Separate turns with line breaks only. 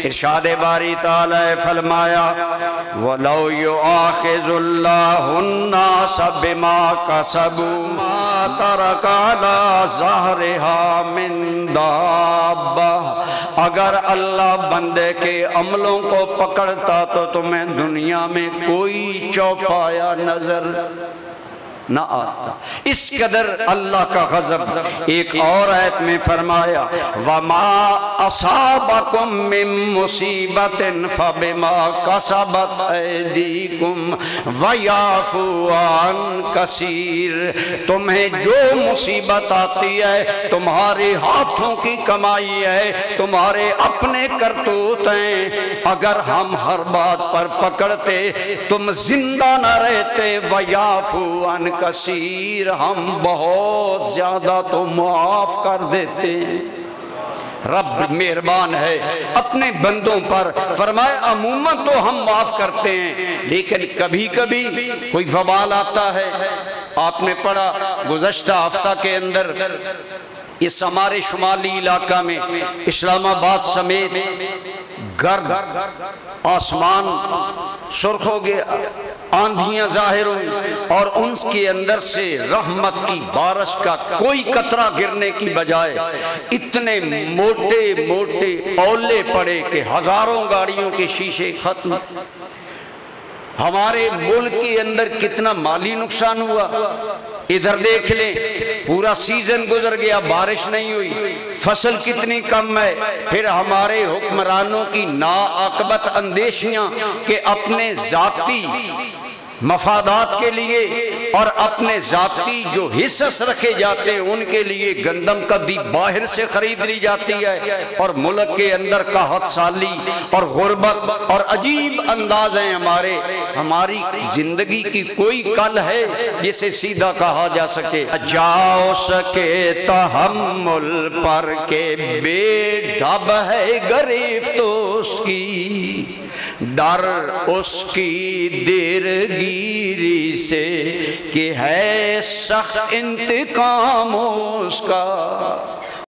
ارشاد باری تعالی فرمایا وَلَوْ يُؤَاخِذُ اللَّهُ النَّاسَ بِمَا كَسَبُوا مَا تَرَكَ عَلَى ظَهْرِهَا مِن دَابَّةٍ، اگر اللہ بندے کے عملوں کو پکڑتا تو تمہیں دنیا میں کوئی چوپایا نظر نہ آتا۔ اس قدر اللہ کا غضب۔ ایک اور آیت میں فرمایا وَمَا أَصَابَكُم مِّن مُّصِيبَةٍ فَبِمَا كَسَبَتْ أَيْدِيكُمْ وَيَعْفُو عَن كَثِيرٍ، تمہیں جو مصیبت آتی ہے تمہارے ہاتھوں کی کمائی ہے، تمہارے اپنے کرتوت ہیں، اگر ہم ہر بات پر پکڑتے تم زندہ نہ رہتے، وَيَعْفُو عَن کثیر، ہم بہت زیادہ تو معاف کر دیتے۔ رب مہربان ہے اپنے بندوں پر، فرمائے عموماً تو ہم معاف کرتے ہیں لیکن کبھی کبھی کوئی وبال آتا ہے۔ آپ نے پڑھا گزشتہ ہفتہ کے اندر اس ہمارے شمالی علاقہ میں اسلام آباد سمیت گرد آسمان سرخ ہو گیا، آندھیاں ظاہر ہوئی اور ان کے اندر سے رحمت کی بارش کا کوئی قطرہ گرنے کی بجائے اتنے موٹے موٹے اولے پڑے کہ ہزاروں گاڑیوں کے شیشے ختم۔ ہمارے ملک کے اندر کتنا مالی نقصان ہوا، ادھر دیکھ لیں پورا سیزن گزر گیا، بارش نہیں ہوئی، فصل کتنی کم ہے۔ پھر ہمارے حکمرانوں کی ناعاقبت اندیشیاں کہ اپنے ذاتی مفادات کے لیے اور اپنے ذاتی جو حصص رکھے جاتے ہیں ان کے لیے گندم کبھی باہر سے خرید لی جاتی ہے، اور ملک کے اندر قحط سالی اور غربت اور عجیب انداز ہیں ہماری زندگی کی کوئی کل ہے جسے سیدھا کہا جا سکے جاؤ سکے تحمل پر کے بے ڈھب ہے گریفت اس کی، ڈر اس کی دیر گیری سے کہ ہے سخت انتقام اس کا۔